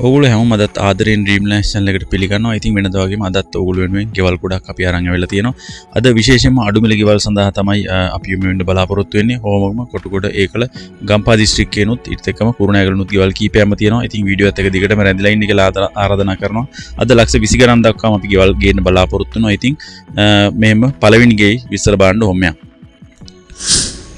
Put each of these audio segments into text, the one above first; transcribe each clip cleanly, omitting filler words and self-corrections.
ඔගොල්ලෝ හැමෝම අදත් ආදරෙන් ඩ්‍රීම්ලෑන්ඩ් channel එකට පිළිගන්නවා. ඉතින් වෙනදා වගේම අදත් ඔගොල්ලෝ වෙනුවෙන් ගෙවල් ගොඩක් අපි අරන් ආවිලා තියෙනවා. අද විශේෂයෙන්ම අඩුමිල ගෙවල් සඳහා තමයි අපි යොමු වෙන්න බලාපොරොත්තු වෙන්නේ. හෝමගම කොටුගොඩ ඒකල ගම්පහ දිස්ත්‍රික්කේනොත් ඊට එක්කම කුරුණෑගලනොත් ගෙවල් කීපයක්ම තියෙනවා. ඉතින් වීඩියෝ එකත් එක දිගටම රැඳිලා ඉන්න කියලා ආරාධනා කරනවා. අද ලක්ෂ 20 ගණන් දක්වාම අපි ගෙවල් ගේන්න බලාපොරොත්තු වෙනවා. ඉතින් මෙහෙම පළවෙනි ගෙයි විස්තර බලන්න හොම්මයක්.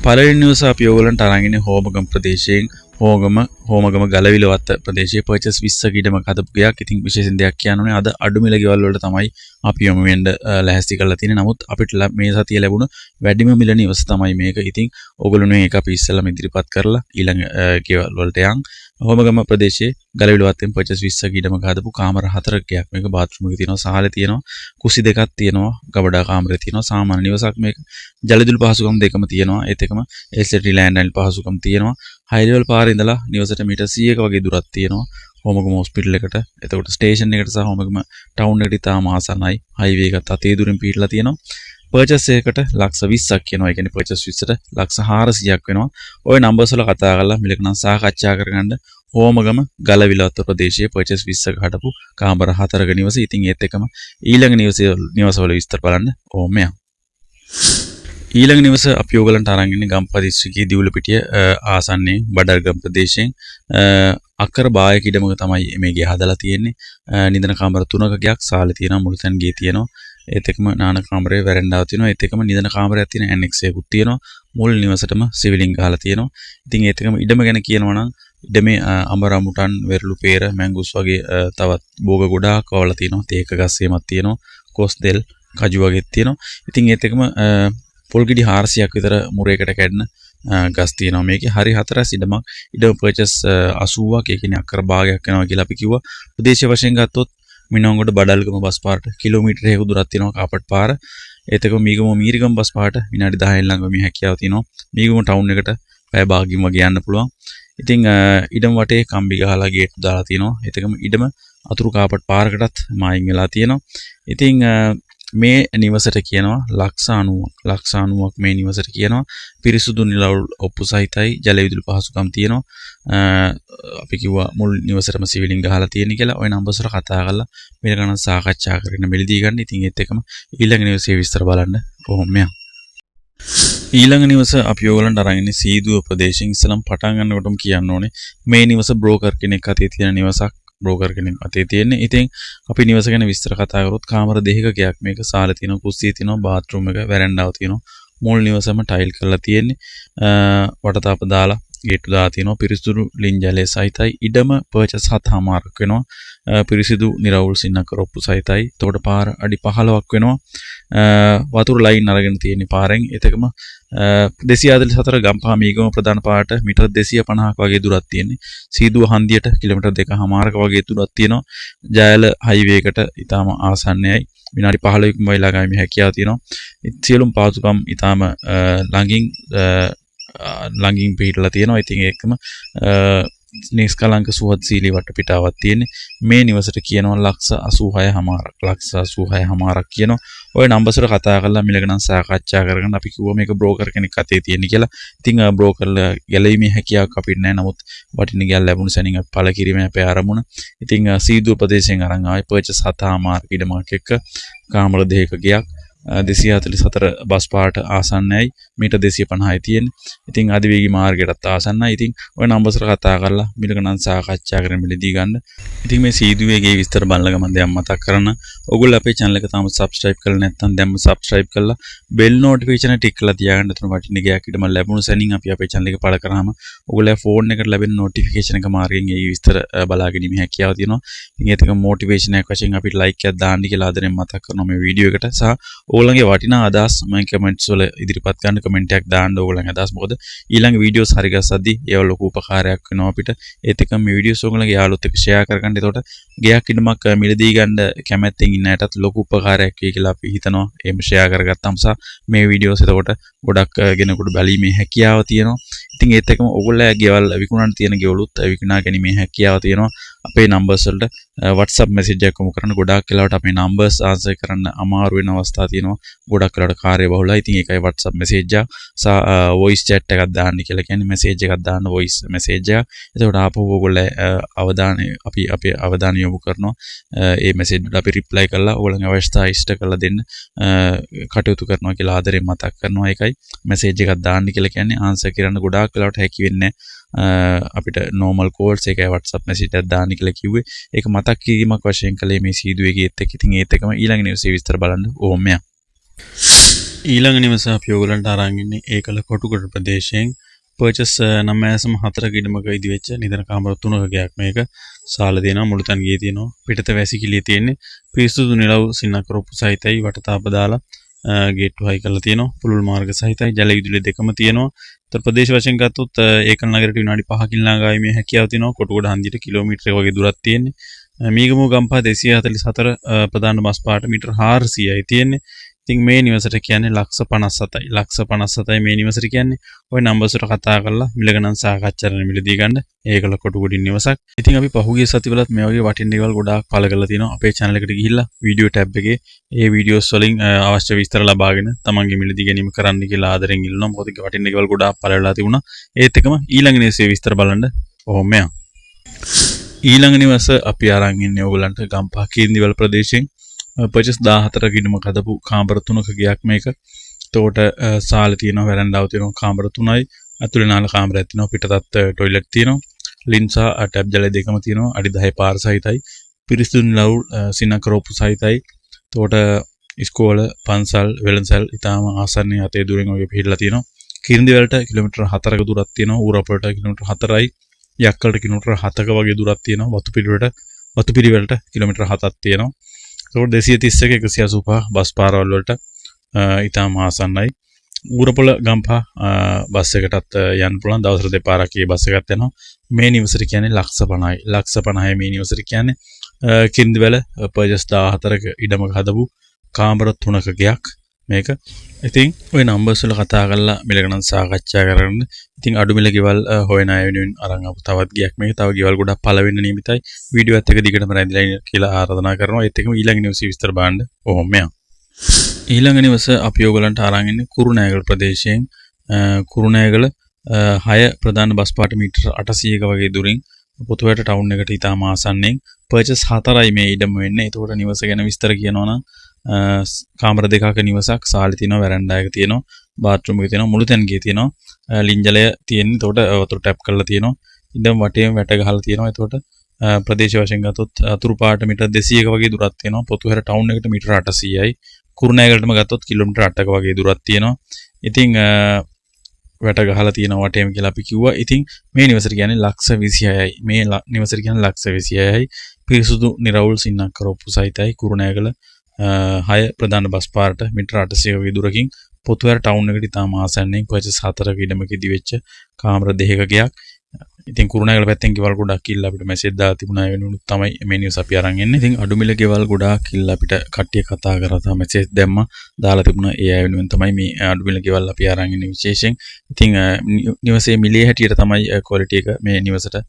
පළවෙනි නිවස අපි ඔයගලන්ට අරන් ඉන්නේ හෝමගම ප්‍රදේශයෙන් හෝමගම ගලවිලවත්ත ප්‍රදේශයේ පර්චස් 20ක ඉඩමක හදපු ගයක්. ඉතින් විශේෂයෙන් දෙයක් කියන්න අද අඩුමිල ගෙවල් වලට තමයි අපි යොමු වෙන්න ලැහැස්ති කරලා තියෙන්නේ. නමුත් අපිට මේ සතිය ලැබුණ වැඩිම මිල නිවස තමයි මේක. ඉතින් ඔයගොල්ලෝ මේක අපි ඉස්සෙල්ලාම ඉදිරිපත් කරලා ඊළඟ ගෙවල් වලට යන්. හෝමගම ප්‍රදේශයේ ගලවිලවත්තෙන් පර්චස් 20ක ඉඩමක හදපු කාමර 4ක ගයක්. මේක බාත්රූම් එක තියෙනවා, සාලේ තියෙනවා, කුසි දෙකක් තියෙනවා, ගබඩා කාමරේ තියෙනවා. සාමාන්‍ය නිවසක් මේක. ජලවිදුලි පහසුකම් දෙකම තියෙනවා. ඒත් එකම එල්සෙටි ලෑන්ඩ් ලයින් පහසුකම් තියෙනවා. හයි ලෙවල් පාරේ ඉඳලා නිවසට මීටර් 100ක වගේ දුරක් තියෙනවා. හෝමගම හොස්පිටල් එකට, එතකොට ස්ටේෂන් එකට සහ හෝමගම ටවුන් එකට ඉතාම ආසන්නයි. හයිවේ එකත් අතේ දුරින් පිටලා තියෙනවා. පර්චස් එකකට ලක්ෂ 20ක් කියනවා. ඒ කියන්නේ පර්චස් 20ට ලක්ෂ 400ක් වෙනවා. ওই නම්බර්ස් වල කතා කරලා මිලක නම් සාකච්ඡා කරගන්න. හෝමගම ගලවිලවත්ත ප්‍රදේශයේ පර්චස් 20ක හදපු කාමර 4ක නිවස. ඉතින් ඒත් එකම ඊළඟ නිවසවල විස්තර බලන්න ඕම යන්න. ඊළඟ නිවස අපි ඔයගලන්ට අරන් ඉන්නේ ගම්පහ දිස්ත්‍රික්කයේ දිවුලපිටිය ආසන්නයේ බඩල්ගම් ප්‍රදේශයෙන් අක්කර බායක ඉඩමක තමයි මේ ගේ හදලා තියෙන්නේ. නිදන කාමර 3ක ගයක්, සාලේ තියෙනවා, මුළුතැන් ගේ තියෙනවා. ඒත් එකම නාන කාමරේ වැරෙන්ඩාව තියෙනවා. ඒත් එකම නිදන කාමරයක් තියෙන ඇනෙක්ස් එකකුත් තියෙනවා. මුල් නිවසටම සිවිලින් ගහලා තියෙනවා. ඉතින් ඒත් එකම ඉඩම ගැන කියනවා නම් ඉඩමේ අඹරමුටන්, වෙරළු peer, මැංගුස් වගේ තවත් භෝග ගොඩාක් වවලා තියෙනවා. තේක ගස්සේමක් තියෙනවා. කොස් දෙල්, කජු වගේත් තියෙනවා. ඉතින් ඒත් එකම පොල්ගිඩි 400ක් විතර මුරේකට කැඩෙන ගස් තියෙනවා මේකේ. හරි හතරස් ඉඩමක්. ඉඩම පර්චස් 80ක්, ඒ කියන්නේ අක්කර භාගයක් වෙනවා කියලා අපි කිව්වා. ප්‍රදේශීය වශයෙන් ගත්තොත් මිනෝංගොඩ බඩල්ගම බස් පාරට කිලෝමීටර් 1ක දුරක් තියෙනවා කාපට් පාර. ඒත් එක මීරිගම බස් පාරට විනාඩි 10න් ළඟ මේ හැකියාව තියෙනවා. මීගම ටවුන් එකට පැය භාගකින් වගේ යන්න පුළුවන්. ඉතින් ඉඩම වටේ කම්බි ගහලා ගේට් දාලා තියෙනවා. ඒත් එකම ඉඩම අතුරු කාපට් පාරකටත් මායින් වෙලා තියෙනවා. ඉතින් මේ නිවසට කියනවා ලක්ෂ 90ක් මේ නිවසට කියනවා. පිරිසුදු නිලවුල් ඔප්පු සහිතයි, ජල විදුලි පහසුකම් තියෙනවා. අපි කිව්වා මුල් නිවසටම සිවිලින් ගහලා තියෙන කියලා. ওই නම්බර්ස් වල කතා කරලා මේක ගණන් සාකච්ඡා කරගෙන මෙලිදී ගන්න. ඉතින් ඒත් එකම ඊළඟ නිවසේ විස්තර බලන්න කොහොම යන්න. ඊළඟ නිවස අපි ඔයගලන්ට අරන් ඉන්නේ සීදුව ප්‍රදේශයෙන්. ඉස්සලම් පටන් ගන්නකොටම කියන්න ඕනේ මේ නිවස බ්‍රෝකර් කෙනෙක් අතේ තියෙන නිවසක්. බ්‍රෝකර් කෙනෙක් අතේ තියෙන්නේ. ඉතින් අපි නිවස ගැන විස්තර කතා කරොත් කාමර 2ක ගයක් මේක. සාලේ තියෙනවා, කුස්සිය තියෙනවා, බාත්රූම් එක, වැරෙන්ඩාව තියෙනවා. මුල් නිවසම ටයිල් කරලා තියෙන්නේ. වටතාප දාලා ගේට්ටු දාලා තියෙනවා. පිරිසිදු ලින් ජලය සහිතයි. ඉඩම පර්චස් 7මාරක් වෙනවා. පිරිසිදු නිරවුල් සින්නකර ඔප්පු සහිතයි. එතකොට පාර අඩි 15ක් වෙනවා. වතුර ලයින් අරගෙන තියෙන පාරෙන්. ඒතකම 244 ගම්පහ මීගම ප්‍රධාන පාරට මීටර් 250ක් වගේ දුරක් තියෙන්නේ. සීදුව හන්දියට කිලෝමීටර් 2කමාරක වගේ දුරක් තියෙනවා. ජයල හයිවේ එකට ඊටාම ආසන්නයයි. විනාඩි 15කින් වෙලා ගාමි හැකියාව තියෙනවා. සියලුම පාසුකම් ඊටාම ළඟින් පිටලා තියෙනවා. ඉතින් ඒකම නිස්කලංක සුවද්ශීලී වටපිටාවක් තියෙන්නේ. මේ නිවසට කියනවා ලක්ෂ 86ක් කියනවා. ওই නම්බර්ස් වල කතා කරලා මිල ගණන් සාකච්ඡා කරගෙන අපි කිව්වා මේක බ්‍රෝකර් කෙනෙක් අතේ තියෙන කියලා. ඉතින් බ්‍රෝකර්ලා ගැලීමේ හැකියාවක් අපිට නැහැ. නමුත් වටින ගැල් ලැබුණ සැනින් අපි පළ කිරීමේ අපේ ආරමුණ. ඉතින් සීදුව ප්‍රදේශයෙන් අරන් ආවේ පර්චස් 7මාරක ඉඩමක් එක්ක කාමර 2ක ගයක්. 244 බස් පාරට ආසන්නයි. මීටර් 250යි තියෙන්නේ. ඉතින් අධිවේගී මාර්ගයටත් ආසන්නයි. ඉතින් ওই නම්බර්ස් වල කතා කරලා මිල ගණන් සාකච්ඡා කරගෙන මිලදී ගන්න. ඉතින් මේ සීදුවේ ගේ විස්තර බලලා ගමන් දැන් මතක් කරන ඔයගොල්ලෝ අපේ channel එක තාම subscribe කරලා නැත්නම් දැන්ම subscribe කරලා bell notification ටික කරලා තියාගන්න. එතන වටින ගයක් ඉදම ලැබුණු සැනින් අපි අපේ channel එක පළ කරාම ඔයගොල්ලෝ ෆෝන් එකට ලැබෙන notification එක මාර්ගයෙන් ඒ විස්තර බලා ගැනීමේ හැකියාව තියෙනවා. ඉතින් ඒකම motivation එකක් වශයෙන් අපිට like එකක් දාන්න කියලා ආදරෙන් මතක් කරනවා මේ වීඩියෝ එකට. සහ ඕගොල්ලන්ගේ වටිනා අදහස් මම කමෙන්ට්ස් වල ඉදිරිපත් කරන්න කමෙන්ට් එකක් දාන්න ඕගොල්ලන්ගේ අදහස්. මොකද ඊළඟ වීඩියෝස් හරි ගස්සද්දි ඒව ලොකු උපකාරයක් වෙනවා අපිට. ඒත් එක්කම මේ වීඩියෝස් ඕගොල්ලන්ගේ යාළුවොත් එක්ක ෂෙයා කරගන්න. එතකොට ගයක් ඉදමක් මිලදී ගන්න කැමැත්තෙන් ඉන්න අයටත් ලොකු උපකාරයක් වෙයි කියලා අපි හිතනවා. එහෙම ෂෙයා කරගත්තාම සහ මේ වීඩියෝස් එතකොට ගොඩක් කෙනෙකුට බැලීමේ හැකියාව තියෙනවා. ඉතින් ඒත් එක්කම ඔයගොල්ලෝ ගෙවල් විකුණන්න තියෙන ගෙවලුත් විකුණා ගැනීමේ හැකියාව තියෙනවා. අපේ නම්බර්ස් වලට WhatsApp message එකක් කොමු කරන්න. ගොඩාක් වෙලාවට අපේ නම්බර්ස් ආන්සර් කරන්න අමාරු වෙන අවස්ථා තියෙනවා. ගොඩක් වෙලාවට කාර්යබහුලයි. ඉතින් ඒකයි WhatsApp message එක voice chat එකක් දාන්න කියලා කියන්නේ message එකක් දාන්න voice message එක. එතකොට ආපහු ඔයගොල්ලෝ අවධානය අපි අපේ අවධානය යොමු කරනවා. ඒ message වලට අපි reply කරලා ඔයගොල්ලන්ගේ අවශ්‍යතාවය ඉෂ්ට කරලා දෙන්න කටයුතු කරනවා කියලා ආදරෙන් මතක් කරනවා. ඒකයි message එකක් දාන්න කියලා කියන්නේ. ආන්සර් කරන්න ගොඩාක් වෙලාවට හැකි වෙන්නේ අපිට normal calls එකයි WhatsApp message එකක් දාන්න කියලා කිව්වේ. ඒක මතක් කිරීමක් වශයෙන් කළේ මේ සීදුවේගේ ඒත් එක්ක. ඉතින් ඒත් එකම ඊළඟ නිවසේ විස්තර බලන්න ඕම යා. ඊළඟ නිවස අපි ඔයගලන්ට අරන් ඉන්නේ ඒකල කොටුගොඩ ප්‍රදේශයෙන් පර්චස් 9.4ක ඉඩමක ඉදි වෙච්ච නිදන කාමර 3ක ගයක් මේක. සාල දෙනවා මුළු තැන් ගියේ තියෙනවා. පිටත වැසිකිළිය තියෙන්නේ. පිරිසුදු නිලව් සින්නකරොප්පු සහිතයි වටතාප දාලා ගේට්ටු හයි කරලා තියෙනවා. පුළුල් මාර්ග සහිතයි. ජල විදුලි දෙකම තියෙනවා. උත්තර ප්‍රදේශ වශයෙන් ගත්තොත් ඒකල නගරයට විනාඩි 5කින් ළඟ ආවීමේ හැකියාව තියෙනවා. කොටුගොඩ හන්දියට කිලෝමීටර් වගේ දුරක් තියෙන්නේ. මීගමුව ගම්පහ 244 ප්‍රධාන බස් පාට මීටර් 400යි තියෙන්නේ. ඉතින් මේ නිවසට කියන්නේ ලක්ෂ 57යි. ලක්ෂ 57යි මේ නිවසට කියන්නේ. ওই නම්බර්ස් වලට කතා කරලා මිල ගණන් සාකච්ඡා කරන මිලදී ගන්න. ඒකල කොටුගොඩින් නිවසක්. ඉතින් අපි පහුගිය සතිවලත් මේ වගේ වටින දේවල් ගොඩාක් පළ කරලා තියෙනවා. අපේ channel එකට ගිහිල්ලා වීඩියෝ ටැබ් එකේ ඒ වීඩියෝස් වලින් අවශ්‍ය විස්තර ලබාගෙන තමන්ගේ මිලදී ගැනීම කරන්න කියලා ආදරෙන් ඉල්ලනවා. මොකද ඒක වටින දේවල් ගොඩාක් පළ වෙලා තිබුණා. ඒත් එකම ඊළඟ නිවසේ විස්තර බලන්න ඕම යන්න. ඊළඟ නිවස අපි අරන් ඉන්නේ ඕගලන්ට ගම්පහ කීර්තිවල ප්‍රදේශයෙන් පර්චස් 14ක ඉඩමක හදපු කාමර 3ක ගයක් මේක. එතකොට සාල තියෙනවා, වැරන්ඩාව තියෙනවා, කාමර 3යි. ඇතුලේ නාල කාමරයක් තියෙනවා, පිටතත් টয়ලට් තියෙනවා. ලින්සා ටැප් ජල දෙකම තියෙනවා. අඩි 10 පාර සහිතයි. පිරිසිදු නිලව් සින්නකරොප්පු සහිතයි. එතකොට ඉස්කෝල, පන්සල්, වෙළඳසල් ඊටාම ආසන්නයේ අතේ දුරින් වගේ පිළිලා තියෙනවා. කීර්තිවලට කිලෝමීටර් 4ක දුරක් තියෙනවා. ඌරපොළට කිලෝමීටර් 4යි. යක්කලට කිලෝමීටර් 7ක වගේ දුරක් තියෙනවා. වතුපිළිවෙලට කිලෝමීටර් 7ක් තියෙනවා. ඒකට 231 185 බස් පාරවල් වලට ඊටාම ආසන්නයි. ඌරපොළ ගම්පහ බස් එකටත් යන්න පුළුවන්. දවසට දෙපාරක් මේ බස් එකත් යනවා. මේ නිවසට කියන්නේ ලක්ෂ 50යි. ලක්ෂ 50යි මේ නිවසට කියන්නේ. කින්දිවැල පර්චස් 14ක ඉඩමක හදපු කාමර 3ක ගයක් මේක. ඉතින් ওই නම්බර්ස් වල කතා කරලා මිල ගණන් සාකච්ඡා කරන්න. ඉතින් අඩු මිල ගෙවල් හොයන අය වෙනුවෙන් අරන් ආපු තවත් ගයක් මේක. තව ගෙවල් ගොඩක් පළ වෙන්න නියමිතයි. වීඩියෝ එකත් එක දිගටම රැඳිලා ඉන්න කියලා ආරාධනා කරනවා. ඒත් එක්කම ඊළඟ නිවසේ විස්තර බලන්න ඕම යන්න. ඊළඟ නිවස අපි ඔයගලන්ට අරන් ඉන්නේ කුරුණෑගල ප්‍රදේශයෙන්. කුරුණෑගල 6 ප්‍රධාන බස් පාට මීටර 800ක වගේ දුරින් පොතුවට ටවුන් එකට ඉතාම ආසන්නෙන් පර්චස් 4යි මේ ඉඩම වෙන්නේ. ඒතකොට නිවස ගැන විස්තර කියනවා නම් කාමර දෙකක නිවසක්, සාලි තියෙනවා, වැරන්ඩා එක තියෙනවා, බාත්රූම් එක තියෙනවා, මුළු තැන් ගේ තියෙනවා, ලින්ජලය තියෙන්නේ. ඒතකොට වතුර ටැප් කරලා තියෙනවා. ඉඩම වටේම වැට ගහලා තියෙනවා. ඒතකොට ප්‍රදේශ වශයෙන් ගත්තොත් අතුරු පාට මීටර 200ක වගේ දුරක් තියෙනවා. පොතුහැර ටවුන් එකට මීටර 800යි. කුරුණෑගලටම ගත්තොත් කිලෝමීටර 8ක වගේ දුරක් තියෙනවා. ඉතින් වැට ගහලා තියෙන වටේම කියලා අපි කිව්වා. ඉතින් මේ නිවසට කියන්නේ ලක්ෂ 26යි. මේ නිවසට කියන්නේ ලක්ෂ 26යි. පිරිසුදු නිරවුල් සින්නකරොප්පු සහිතයි. කුරුණෑගල 6 ප්‍රධාන බස් පාරට මීටර 800 වගේ දුරකින් පොතුහැර ටවුන් එකට ඉතාම ආසන්නෙන් පර්චස් 4ක ඉඩමකදී වෙච්ච කාමර දෙකක ගයක්. ඉතින් කුරුණෑගල පැත්තෙන් ගෙවල් ගොඩක් කිල්ල අපිට මැසේජ් දාලා තිබුණා. ඒ වෙනුණු තමයි මේ නිවස් අපි අරන් එන්නේ. ඉතින් අඩුමිල ගෙවල් ගොඩක් කිල්ල අපිට කට්ටිය කතා කරා තමයි මැසේජ් දැම්මා. දාලා තිබුණා. ඒ අය වෙනුවෙන් තමයි මේ අඩුමිල ගෙවල් අපි අරන් ඉන්නේ විශේෂයෙන්. ඉතින් නිවසේ මිලේ හැටියට තමයි ක්වොලිටි එක මේ නිවසට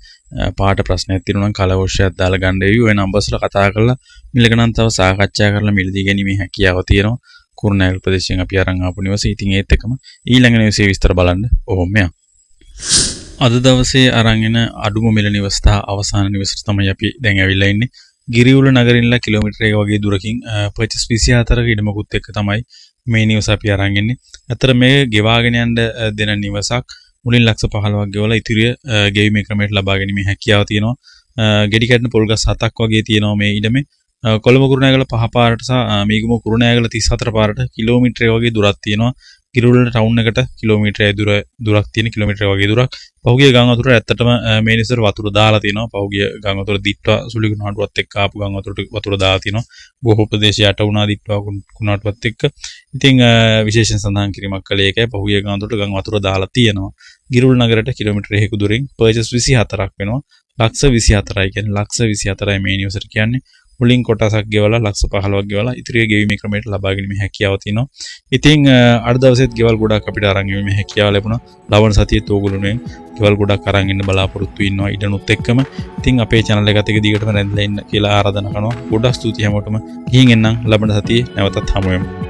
පාට ප්‍රශ්නයක් තියෙනවා නම් කලවොෂ්‍යයක් දාලා ගන්න වෙයි. ඔය නම්බර්ස් වල කතා කරලා මිල ගණන් තව සාකච්ඡා කරලා මිලදී ගැනීමේ හැකියාව තියෙනවා. කුරුණෑගල ප්‍රදේශයෙන් අපි අරන් ආපු නිවස. ඉතින් ඒත් එකම ඊළඟ නිවසේ විස්තර බලන්න ඕම යන්න. අද දවසේ අරන් එන අඩුම මිල නිවස තා අවසාන නිවසට තමයි අපි දැන් ඇවිල්ලා ඉන්නේ. ගිරිඋල නගරින්ලා කිලෝමීටර් 1 වගේ දුරකින් පර්චස් 24ක ඉඩමකුත් එක්ක තමයි මේ නිවස අපි අරන් එන්නේ. අතර මේ ගෙවාගෙන යන්න දෙන නිවසක්. මුලින් ලක්ෂ 15ක් ගෙවලා ඉතිරිය ගෙවීමේ ක්‍රමයට ලබා ගැනීමේ හැකියාව තියෙනවා. ගෙඩි කැඩෙන පොල් ගස් 7ක් වගේ තියෙනවා මේ ඉඩමේ. කොළඹ කුරුණෑගල 5 පාරට සහ මීගමුව කුරුණෑගල 34 පාරට කිලෝමීටර් වගේ දුරක් තියෙනවා. ගිරිඋල ටවුන් එකට කිලෝමීටර් දුරක් තියෙන කිලෝමීටර් වගේ දුරක්. පහුගිය ගම් වතුර ඇත්තටම මේ නිසර වතුර දාලා තිනවා. පහුගිය ගම් වතුර දිට්ටා සුළි කුණාටුවත් එක්ක ආපු ගම් වතුරට වතුර දාලා තිනවා. බොහෝ ප්‍රදේශ යට වුණා දිට්ටා කුණාටුවත් එක්ක. ඉතින් විශේෂයෙන් සඳහන් කිරීමක් කළේ ඒකයි. පහුගිය ගම් වතුරට ගම් වතුර දාලා තියෙනවා. ගිරිඋල නගරයට කිලෝමීටර් 1 දුරින් පර්චස් 24ක් වෙනවා. ලක්ෂ 24යි කියන්නේ ලක්ෂ 24යි මේ නිවසට කියන්නේ. මුලින් කොටසක් ගෙවලා ලක්ෂ 15ක් ගෙවලා ඉතිරිය ගෙවීමේ ක්‍රමයට ලබා ගැනීමේ හැකියාව තියෙනවා. ඉතින් අද දවසේත් ගෙවල් ගොඩක් අපිට අරන් ගැනීමේ හැකියාව ලැබුණා. ලබන සතියේත් ඕගොල්ලෝ ගෙවල් ගොඩක් අරන් ඉන්න බලාපොරොත්තු වෙනවා ඉඩනුත් එක්කම. ඉතින් අපේ channel එකත් එක දිගටම රැඳිලා ඉන්න කියලා ආරාධනා කරනවා. ගොඩක් ස්තුතියි හැමෝටම. ගිහින් එන්නම් ලබන සතියේ නැවතත් හමු වෙමු.